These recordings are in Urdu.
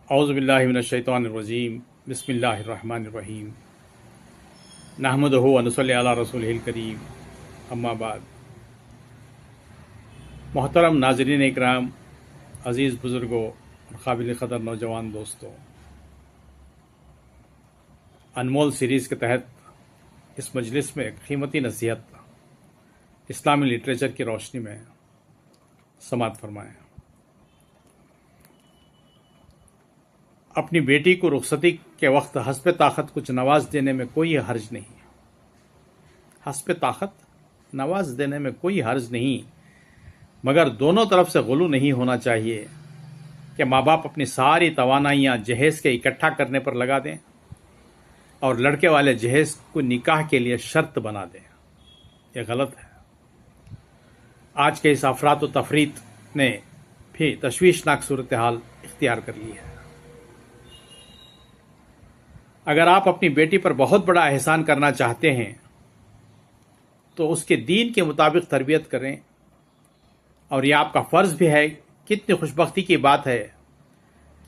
اعوذ باللہ من الشیطان الرجیم بسم اللہ الرحمن الرحیم نحمدہ و نصلی علی رسولہ الکریم اما بعد۔ محترم ناظرین اکرام، عزیز بزرگوں اور قابل قدر نوجوان دوستوں، انمول سیریز کے تحت اس مجلس میں ایک قیمتی نصیحت اسلامی لٹریچر کی روشنی میں سماعت فرمائیں۔ اپنی بیٹی کو رخصتی کے وقت حسب طاقت کچھ نواز دینے میں کوئی حرج نہیں۔ حسب طاقت نواز دینے میں کوئی حرج نہیں، مگر دونوں طرف سے غلو نہیں ہونا چاہیے کہ ماں باپ اپنی ساری توانائیاں جہیز کے اکٹھا کرنے پر لگا دیں اور لڑکے والے جہیز کو نکاح کے لیے شرط بنا دیں۔ یہ غلط ہے۔ آج کے اس افراط و تفریط نے بھی تشویشناک صورتحال اختیار کر لی ہے۔ اگر آپ اپنی بیٹی پر بہت بڑا احسان کرنا چاہتے ہیں تو اس کے دین کے مطابق تربیت کریں، اور یہ آپ کا فرض بھی ہے۔ کتنی خوشبختی کی بات ہے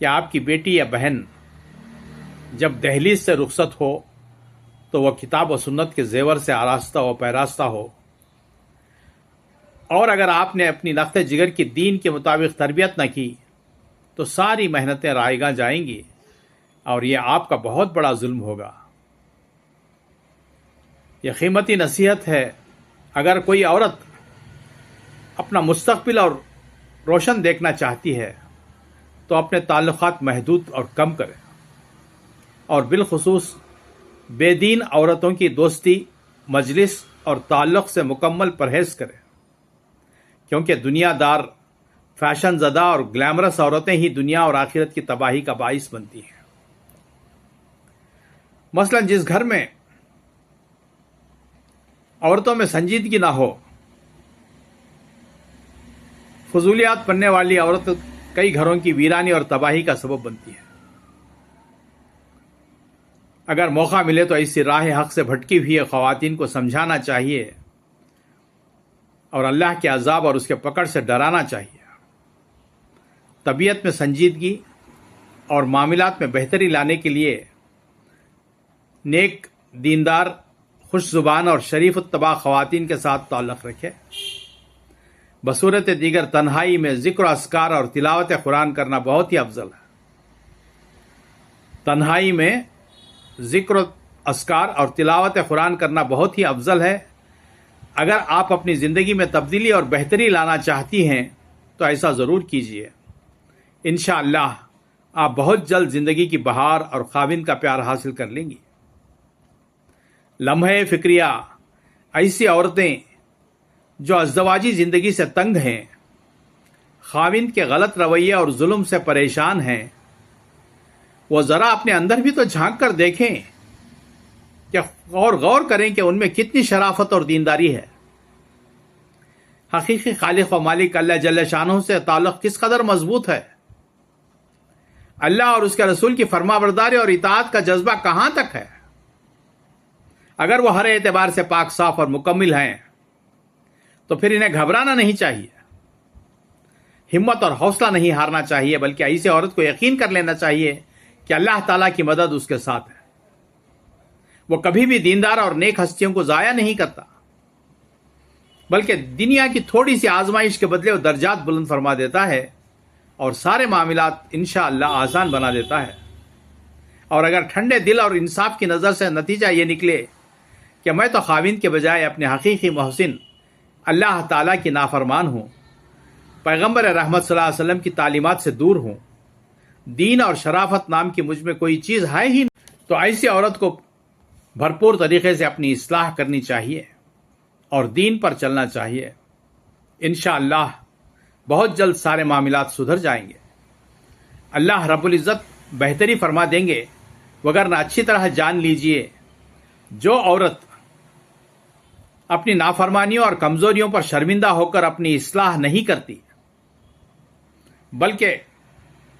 کہ آپ کی بیٹی یا بہن جب دہلیز سے رخصت ہو تو وہ کتاب و سنت کے زیور سے آراستہ و پیراستہ ہو، اور اگر آپ نے اپنی نقطہ جگر کی دین کے مطابق تربیت نہ کی تو ساری محنتیں رائیگاں جائیں گی اور یہ آپ کا بہت بڑا ظلم ہوگا۔ یہ قیمتی نصیحت ہے۔ اگر کوئی عورت اپنا مستقبل اور روشن دیکھنا چاہتی ہے تو اپنے تعلقات محدود اور کم کرے، اور بالخصوص بے دین عورتوں کی دوستی، مجلس اور تعلق سے مکمل پرہیز کرے، کیونکہ دنیا دار، فیشن زدہ اور گلیمرس عورتیں ہی دنیا اور آخرت کی تباہی کا باعث بنتی ہیں۔ مثلا جس گھر میں عورتوں میں سنجیدگی نہ ہو، فضولیات پڑھنے والی عورت کئی گھروں کی ویرانی اور تباہی کا سبب بنتی ہے۔ اگر موقع ملے تو ایسی راہ حق سے بھٹکی ہوئی خواتین کو سمجھانا چاہیے اور اللہ کے عذاب اور اس کے پکڑ سے ڈرانا چاہیے۔ طبیعت میں سنجیدگی اور معاملات میں بہتری لانے کے لیے نیک، دیندار، خوش زبان اور شریف الطبع خواتین کے ساتھ تعلق رکھے۔ بصورت دیگر تنہائی میں ذکر و اذکار اور تلاوت قرآن کرنا بہت ہی افضل ہے۔ تنہائی میں ذکر و اذکار اور تلاوت قرآن کرنا بہت ہی افضل ہے۔ اگر آپ اپنی زندگی میں تبدیلی اور بہتری لانا چاہتی ہیں تو ایسا ضرور کیجیے۔ انشاءاللہ آپ بہت جلد زندگی کی بہار اور خاوند کا پیار حاصل کر لیں گی۔ لمحے فکریہ ایسی عورتیں جو ازدواجی زندگی سے تنگ ہیں، خاوند کے غلط رویے اور ظلم سے پریشان ہیں، وہ ذرا اپنے اندر بھی تو جھانک کر دیکھیں کہ غور کریں کہ ان میں کتنی شرافت اور دینداری ہے۔ حقیقی خالق و مالک اللہ جل شانہ سے تعلق کس قدر مضبوط ہے، اللہ اور اس کے رسول کی فرما برداری اور اطاعت کا جذبہ کہاں تک ہے۔ اگر وہ ہر اعتبار سے پاک صاف اور مکمل ہیں تو پھر انہیں گھبرانا نہیں چاہیے، ہمت اور حوصلہ نہیں ہارنا چاہیے، بلکہ ایسی عورت کو یقین کر لینا چاہیے کہ اللہ تعالیٰ کی مدد اس کے ساتھ ہے۔ وہ کبھی بھی دیندار اور نیک ہستیوں کو ضائع نہیں کرتا، بلکہ دنیا کی تھوڑی سی آزمائش کے بدلے وہ درجات بلند فرما دیتا ہے اور سارے معاملات انشاءاللہ آسان بنا دیتا ہے۔ اور اگر ٹھنڈے دل اور انصاف کی نظر سے نتیجہ یہ نکلے کہ میں تو خاوند کے بجائے اپنے حقیقی محسن اللہ تعالیٰ کی نافرمان ہوں، پیغمبر رحمت صلی اللہ علیہ وسلم کی تعلیمات سے دور ہوں، دین اور شرافت نام کی مجھ میں کوئی چیز ہے ہی نہیں، تو ایسی عورت کو بھرپور طریقے سے اپنی اصلاح کرنی چاہیے اور دین پر چلنا چاہیے۔ انشاءاللہ بہت جلد سارے معاملات سدھر جائیں گے، اللہ رب العزت بہتری فرما دیں گے۔ وگرنہ اچھی طرح جان لیجئے، جو عورت اپنی نافرمانیوں اور کمزوریوں پر شرمندہ ہو کر اپنی اصلاح نہیں کرتی، بلکہ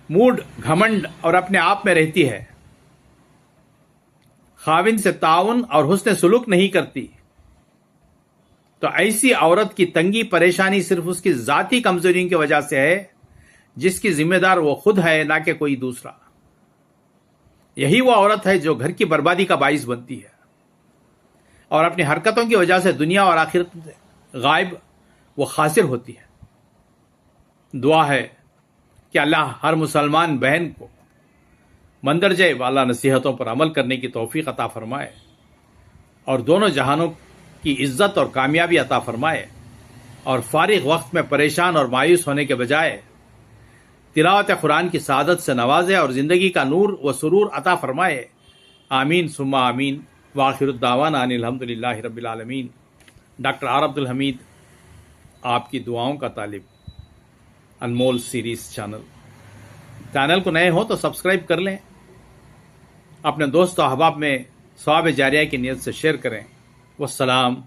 موڈ، گھمنڈ اور اپنے آپ میں رہتی ہے، خاوند سے تعاون اور حسن سلوک نہیں کرتی، تو ایسی عورت کی تنگی پریشانی صرف اس کی ذاتی کمزوریوں کی وجہ سے ہے، جس کی ذمہ دار وہ خود ہے، نہ کہ کوئی دوسرا۔ یہی وہ عورت ہے جو گھر کی بربادی کا باعث بنتی ہے اور اپنی حرکتوں کی وجہ سے دنیا اور آخرت سے غائب و خاسر ہوتی ہے۔ دعا ہے کہ اللہ ہر مسلمان بہن کو مندرجہ بالا نصیحتوں پر عمل کرنے کی توفیق عطا فرمائے اور دونوں جہانوں کی عزت اور کامیابی عطا فرمائے، اور فارغ وقت میں پریشان اور مایوس ہونے کے بجائے تلاوت قرآن کی سعادت سے نوازے اور زندگی کا نور و سرور عطا فرمائے۔ آمین ثم آمین۔ وآخر الدعوانا ان الحمد للہ رب العالمین۔ ڈاکٹر آر عبد الحمید، آپ کی دعاؤں کا طالب، انمول سیریز چینل کو نئے ہوں تو سبسکرائب کر لیں، اپنے دوست و احباب میں ثواب جاریہ کی نیت سے شیئر کریں۔ والسلام۔